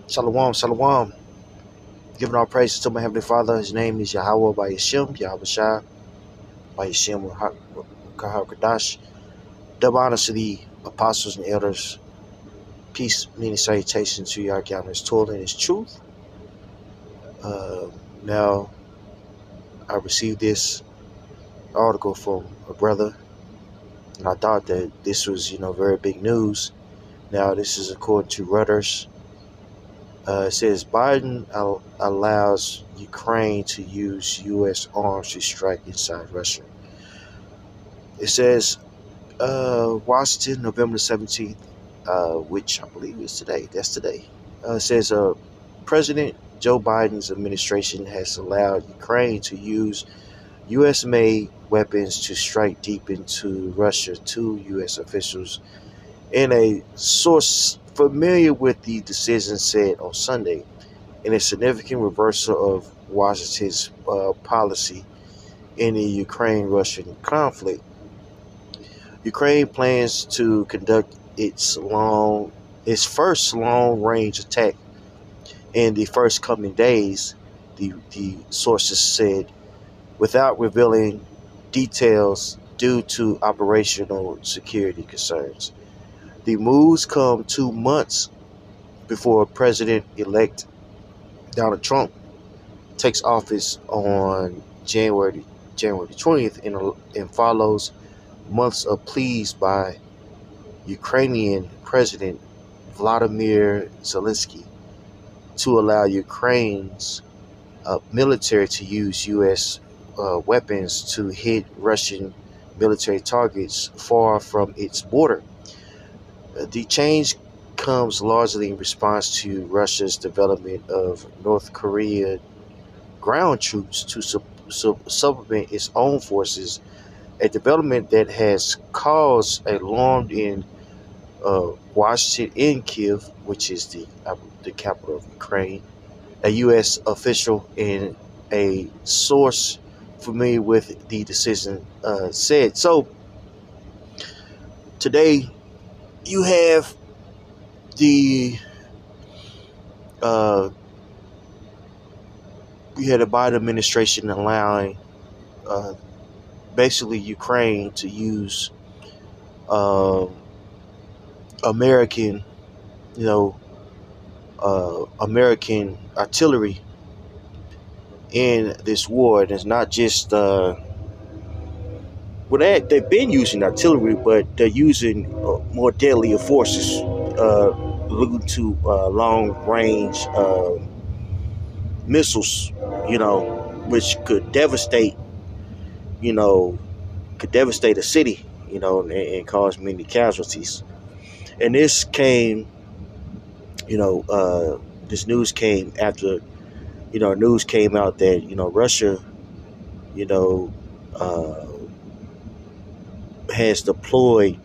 Shalom, shalom. Giving all praises to my Heavenly Father. His name is Yahweh by Yahweh Shai, by Kahakadash. Double honors to the apostles and elders. Peace, meaning salutation to your His Torah and his truth. Uh, now, I received this article from a brother, and I thought that this was, very big news. Now, this is according to Reuters. It says Biden allows Ukraine to use U.S. arms to strike inside Russia. It says Washington, November 17th, which I believe is today. That's today. It says President Joe Biden's administration has allowed Ukraine to use U.S.-made weapons to strike deep into Russia, two U.S. officials in a source familiar with the decision said on Sunday, in a significant reversal of Washington's policy in the Ukraine-Russian conflict. Ukraine plans to conduct its first long-range attack in the first coming days, the sources said, without revealing details due to operational security concerns. The moves come 2 months before President-elect Donald Trump takes office on January 20th and follows months of pleas by Ukrainian President Vladimir Zelensky to allow Ukraine's military to use U.S. Weapons to hit Russian military targets far from its border. The change comes largely in response to Russia's development of North Korea ground troops to supplement its own forces, a development that has caused alarm in Washington and Kiev, which is the capital of Ukraine. A U.S. official and a source familiar with the decision said. So today you have the uh, Biden administration allowing uh, basically Ukraine to use uh, American, American artillery in this war. And it's not just they've been using artillery, but they're using more deadlier forces, looking to long-range missiles, which you know, could devastate a city, and cause many casualties. And this news came after, news came out that, Russia, you know, uh, has deployed,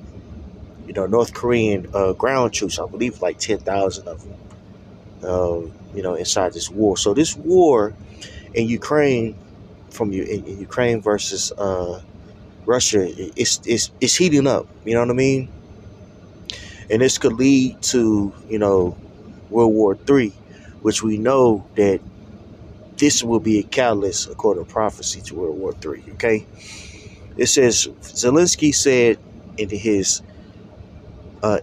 North Korean ground troops. I believe like 10,000 of them, inside this war. So this war in Ukraine, in Ukraine versus Russia, it's heating up. You know what I mean? And this could lead to, World War III, which we know that this will be a catalyst, according to prophecy, to World War III. Okay, it says Zelensky said in his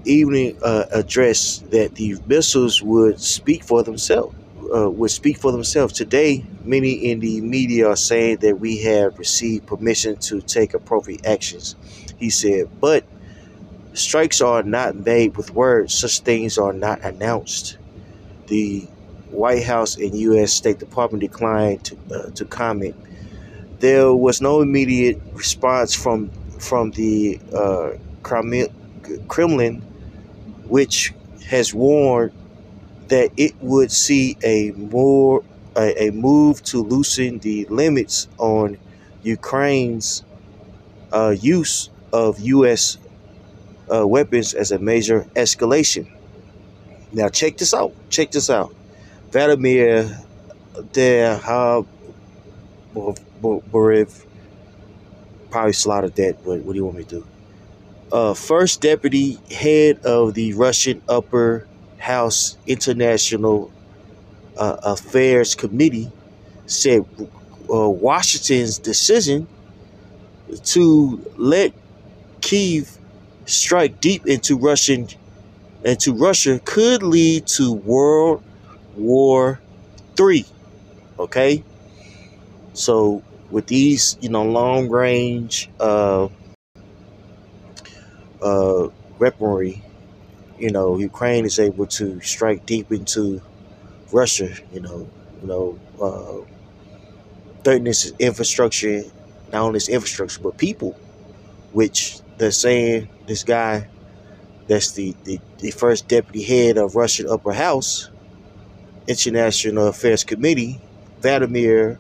evening address that the missiles would speak for themselves. Today, many in the media are saying that we have received permission to take appropriate actions. He said, but strikes are not made with words. Such things are not announced. The White House and U.S. State Department declined to comment. There was no immediate response from the Kremlin, which has warned that it would see a move to loosen the limits on Ukraine's use of U.S. Weapons as a major escalation. Now check this out. Vladimir Borev, probably slaughtered that, but what do you want me to do? First deputy head of the Russian upper House International Affairs Committee said Washington's decision to let Kyiv strike deep into Russia could lead to World War III. Okay, so with these, long range weaponry, Ukraine is able to strike deep into Russia. Threatening its infrastructure, not only its infrastructure but people, which they're saying this guy that's the first deputy head of Russian Upper House International Affairs Committee, Vladimir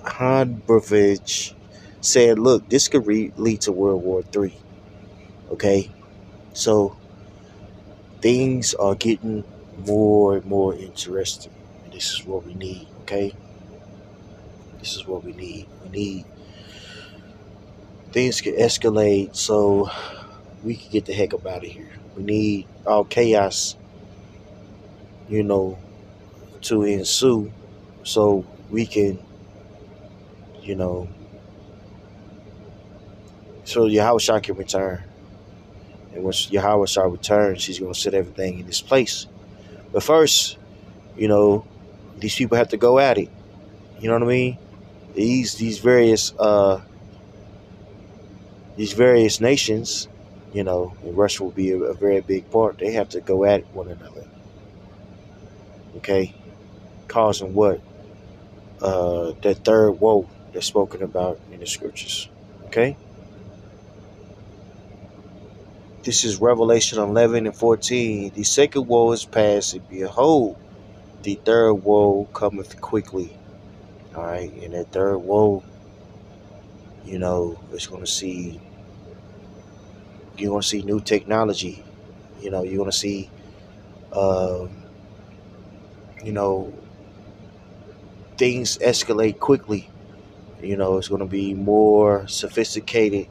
Hanbrovich, said, look, this could lead to World War III. Okay, so things are getting more and more interesting. And this is what we need, okay? This is what we need. We need things can escalate so we can get the heck up out of here. We need all chaos, to ensue so we can, so Yahweh can return. And once Yahweh returns, he's going to set everything in its place. But first, these people have to go at it. You know what I mean? These various nations, and Russia will be a very big part. They have to go at one another. Okay, causing what? That third woe that's spoken about in the scriptures. Okay. This is Revelation 11 and 14. The second woe is past, and behold, the third woe cometh quickly. All right, and that third woe, it's going to see. You're going to see new technology. You're going to see, things escalate quickly. It's going to be more sophisticated.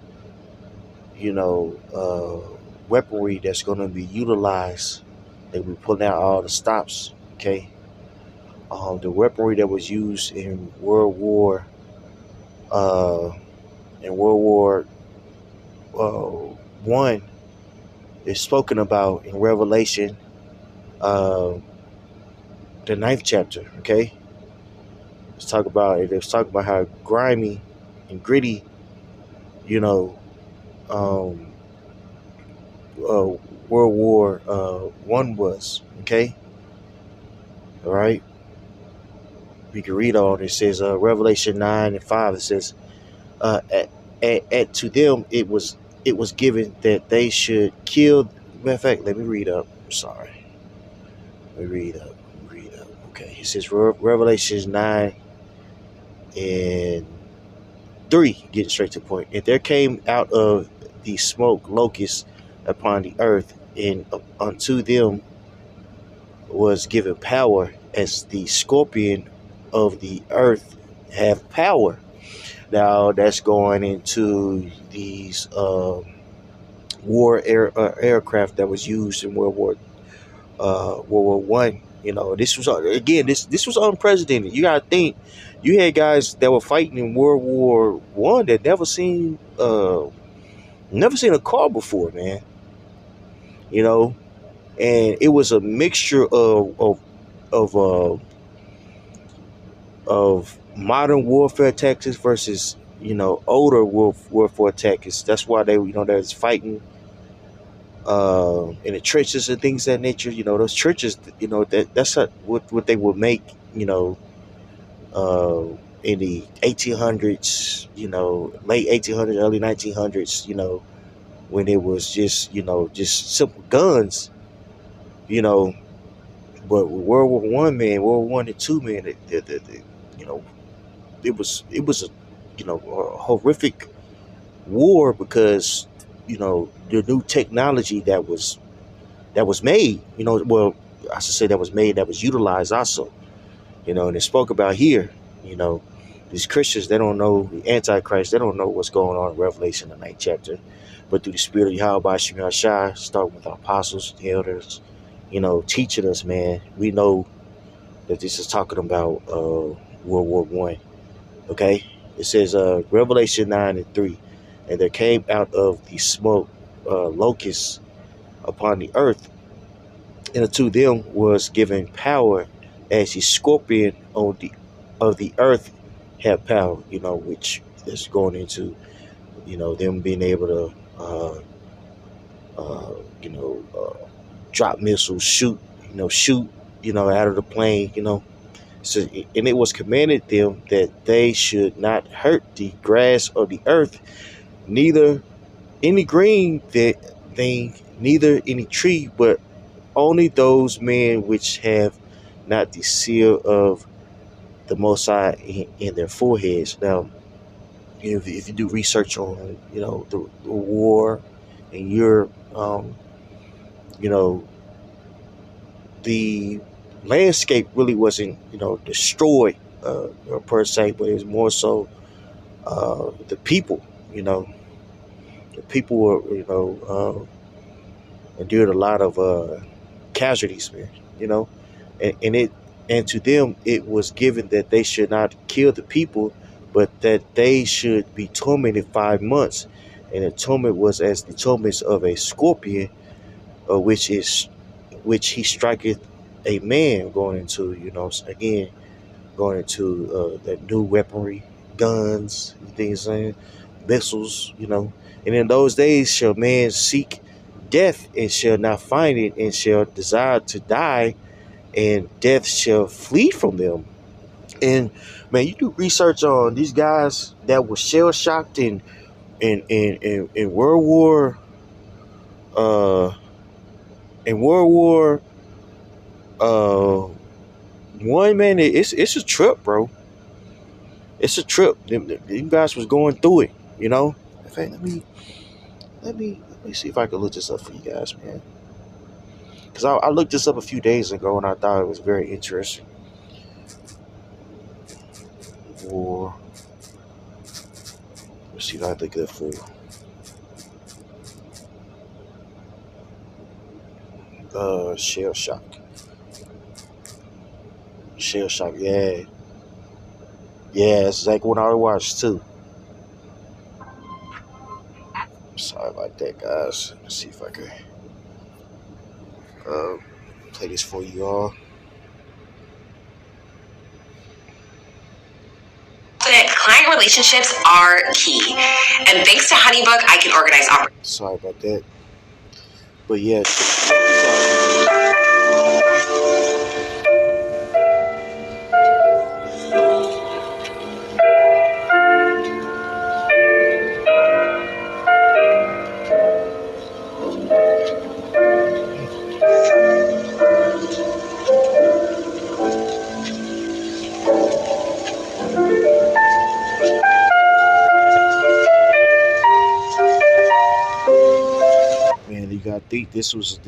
Weaponry that's going to be utilized. They will be pulling out all the stops. Okay. The weaponry that was used in World War One is spoken about in Revelation, the 9th chapter. Okay. Let's talk about it. Let's talk about how grimy and gritty, World War One was. Okay. All right. We can read all this. It says Revelation 9 and 5. It says, to them it was given that they should kill. Matter of fact, let me read up. I'm sorry. Let me read up. Okay. It says Revelation 9 and 3, getting straight to the point. And there came out of the smoke locusts upon the earth, and unto them was given power as the scorpion of the earth have power. Now that's going into these war aircraft that was used in World War One. This was this was unprecedented. You gotta think, you had guys that were fighting in World War One that never seen a car before, man. And it was a mixture of modern warfare tactics versus older warfare tactics. That's why they there's fighting in the trenches and things of that nature. Those trenches, that's what they would make in the 1800s, late 1800s, early 1900s, when it was just simple guns, but with World War One, man, World War One and Two, man, it was a horrific war because the new technology that was made, I should say that was utilized also, and it spoke about here, these Christians, they don't know the Antichrist, they don't know what's going on in Revelation the 9th chapter, but through the spirit of Yahweh Shem Yahshai, starting with our apostles and elders, teaching us, man. We know that this is talking about World War One. Okay, it says Revelation 9:3, and there came out of the smoke locusts upon the earth, and unto them was given power as the scorpion on the of the earth had power. Which is going into them being able to uh, you know drop missiles, shoot out of the plane. So, and it was commanded them that they should not hurt the grass of the earth, neither any green thing, neither any tree, but only those men which have not the seal of the Most High in their foreheads. Now, if you do research on the war and Europe, you know the landscape really wasn't destroyed per se, but it was more so the people. The people were endured a lot of casualties, man. And it and to them it was given that they should not kill the people, but that they should be tormented 5 months, and the torment was as the torments of a scorpion, which he striketh a man, going into again going into that new weaponry, guns, you think saying, missiles, and in those days shall man seek death and shall not find it, and shall desire to die, and death shall flee from them. And man, you do research on these guys that were shell shocked in World War uh in World War uh One, man. It's a trip, bro. It's a trip. Them guys was going through it. In fact, let me see if I can look this up for you guys, man. Because I looked this up a few days ago and I thought it was very interesting. War. Let's see if I can look it up for you. Shell shock. Shell shock. Yeah. Yeah, that's exactly what I watched too. Sorry about that, guys. Let's see if I can play this for you all. Client relationships are key, and thanks to HoneyBook, I can organize operations. Sorry about that, but yeah. Man, you gotta think this was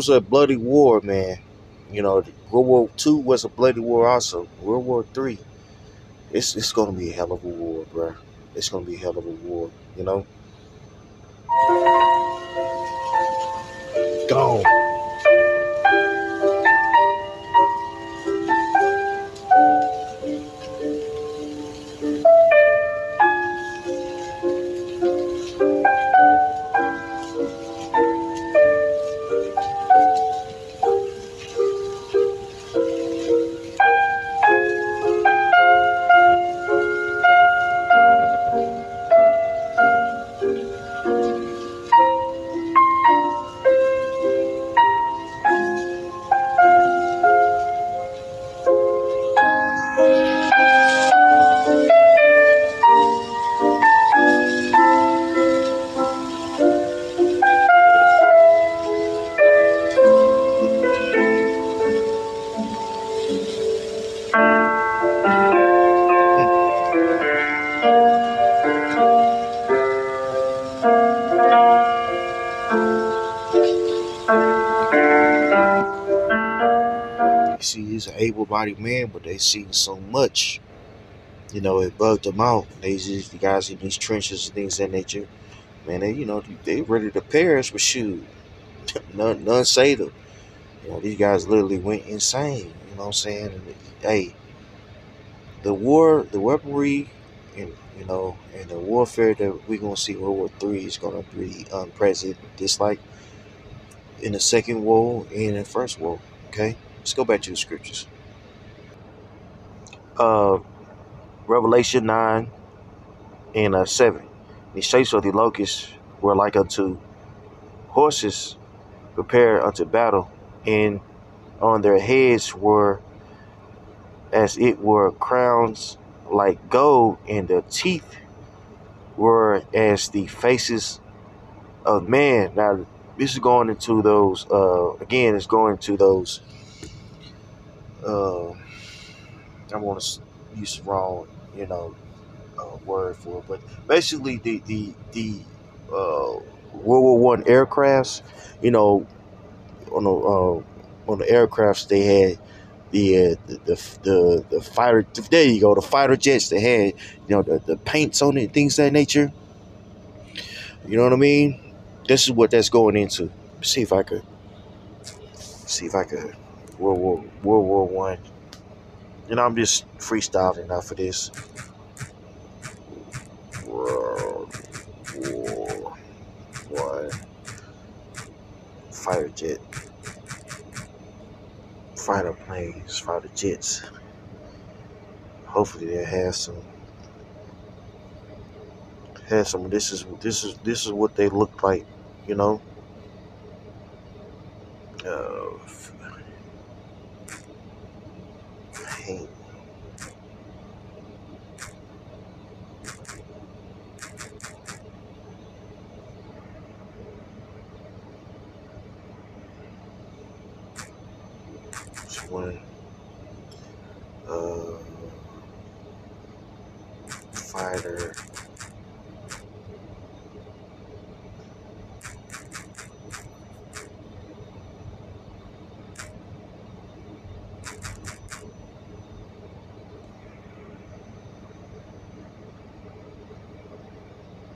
a bloody war, man. World War II was a bloody war also. World War III, it's gonna be a hell of a war, bro. It's gonna be a hell of a war. Gone. See, he's an able-bodied man, but they seen so much. It bugged them out. The guys in these trenches and things of that nature. Man, they ready to perish, but shoot, none saved them. These guys literally went insane. You know what I'm saying? And, hey, the weaponry, and and the warfare that we're gonna see in World War III is gonna be unprecedented, just like in the Second World and in the First World. Okay, let's go back to the scriptures. Uh, Revelation 9 and 7. The shapes of the locusts were like unto horses prepared unto battle, and on their heads were as it were crowns like gold, and their teeth were as the faces of man. Now, this is going into those, again, it's going to those, I want to use the wrong, word for it, but basically the World War One aircrafts, on the aircrafts they had the fighter. There you go, the fighter jets. They had the paints on it, things of that nature. You know what I mean? This is what that's going into. See if I could World War One. I'm just freestyling now for this. World War One fighter jet, fighter planes, fighter jets. Hopefully they have some. This is what they look like. You know. Paint. One fighter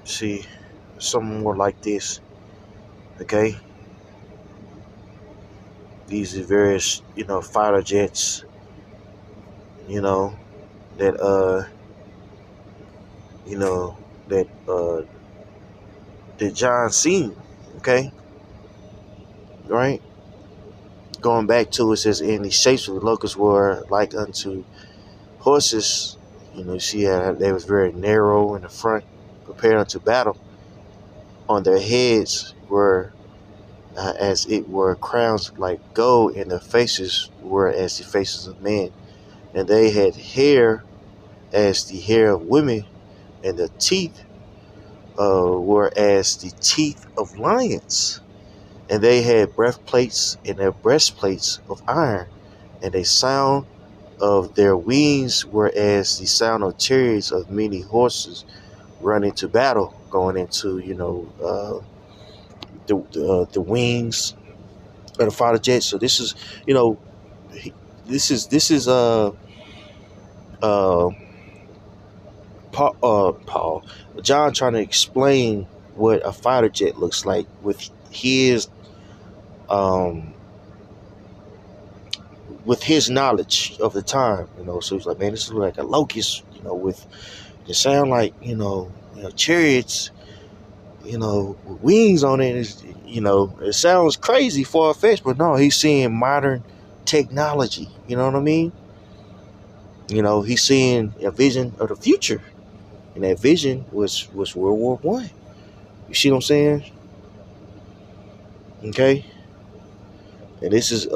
see something more like this. Okay, these are various fighter jets that that John seen. Okay, right, going back to it, says, and the shapes of the locusts were like unto horses. You see how they was very narrow in the front, prepared unto battle. On their heads were as it were crowns like gold, and their faces were as the faces of men. And they had hair as the hair of women, and their teeth were as the teeth of lions. And they had breastplates, and their breastplates of iron, and the sound of their wings were as the sound of chariots of many horses running to battle, going into the wings of the fighter jet. So this is this is Paul John trying to explain what a fighter jet looks like um with his knowledge of the time. So he's like, man, this is like a locust, with it sound like chariots, with wings on it. It sounds crazy, far-fetched, but no, he's seeing modern technology. You know what I mean? He's seeing a vision of the future, and that vision was World War One. You see what I'm saying? Okay, and this is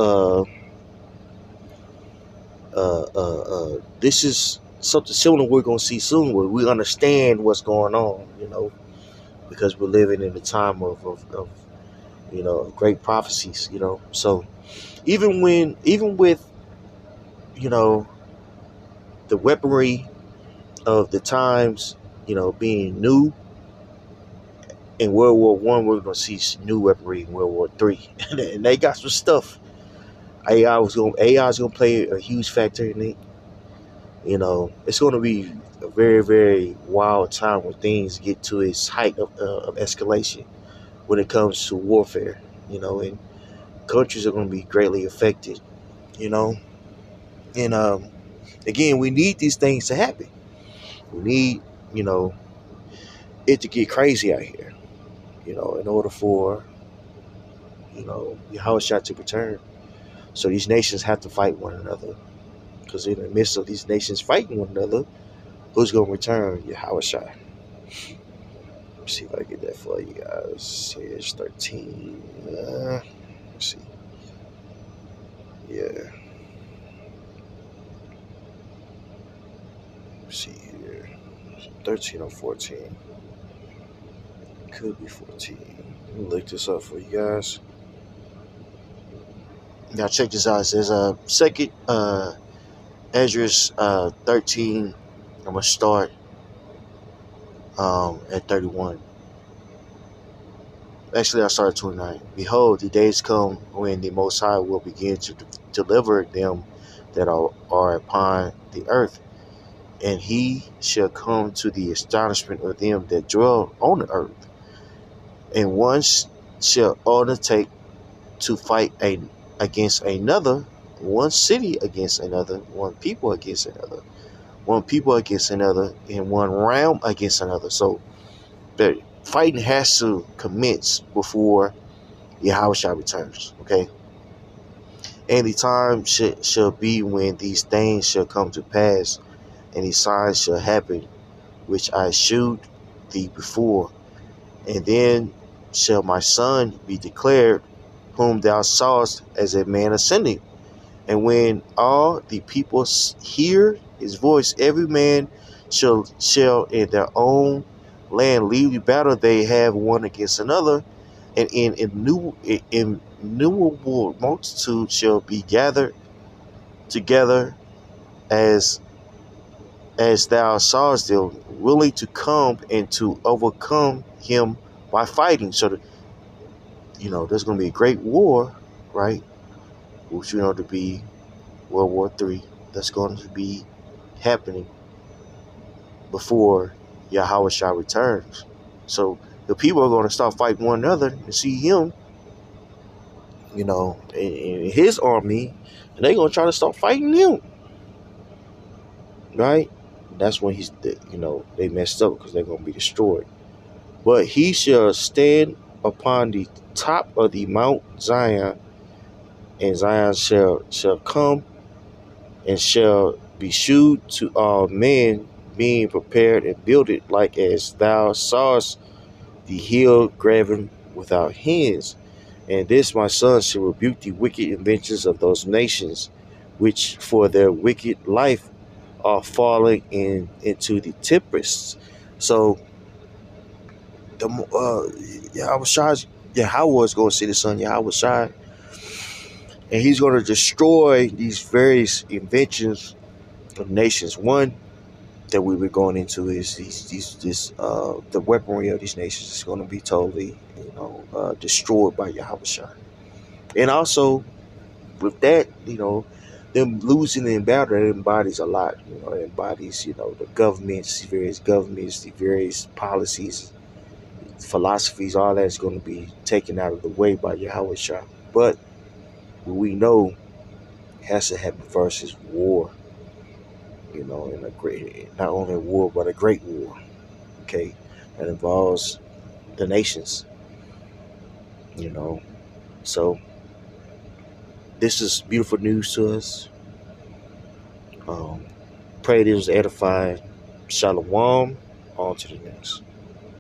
this is something similar we're gonna see soon, where we understand what's going on. Because we're living in a time of great prophecies. So even with the weaponry of the times being new in World War One, we're gonna see new weaponry in World War III. And they got some stuff. AI is gonna play a huge factor in it. It's going to be a very, very wild time when things get to its height of escalation when it comes to warfare, and countries are going to be greatly affected, you know. And again, we need these things to happen. We need, you know, it to get crazy out here, in order for, Yahushua to return. So these nations have to fight one another. Because in the midst of these nations fighting one another, who's going to return? Yahushua. Let's see if I get that for you guys. Here's 13. Let's see. Yeah. Let's see here. 13 or 14. Could be 14. Let me look this up for you guys. Now check this out. It says second Esdras 13. I'm gonna start at 31. Actually, I started 29. Behold, the days come when the Most High will begin to deliver them that are upon the earth, and he shall come to the astonishment of them that dwell on the earth. And one shall undertake to fight against another, one city against another, one people against another, one people against another, and one realm against another. So the fighting has to commence before Yahushua returns. Okay. And the time shall be when these things shall come to pass, and the signs shall happen, which I shewed thee before. And then shall my son be declared, whom thou sawest as a man ascending. And when all the people hear his voice, every man shall in their own land leave the battle they have one against another, and in innumerable multitude shall be gathered together as thou sawest them, willing to come and to overcome him by fighting. So there's going to be a great war, right? Which to be World War III. That's going to be happening before Yahushua returns. So the people are going to start fighting one another and see him, in his army, and they're going to try to start fighting him, right? That's when they messed up, because they're going to be destroyed. But he shall stand upon the top of the Mount Zion, and Zion shall come and shall be shewed to all men, being prepared and builded, like as thou sawest the hill graven without hands. And this my son shall rebuke the wicked inventions of those nations, which for their wicked life are falling into the tempests. So the Yahweh is going to see the son Yahushua, and he's going to destroy these various inventions of nations. One that we were going into is the weaponry of these nations is going to be totally destroyed by Yahushua. And also with that, them losing in battle, that embodies a lot. It embodies the governments, the various policies, philosophies, all that's going to be taken out of the way by Yahushua. But what we know has to happen first is war. In a great, not only a war, but a great war. Okay, that involves the nations. So this is beautiful news to us. Pray it was edifying. Shalom. On to the next.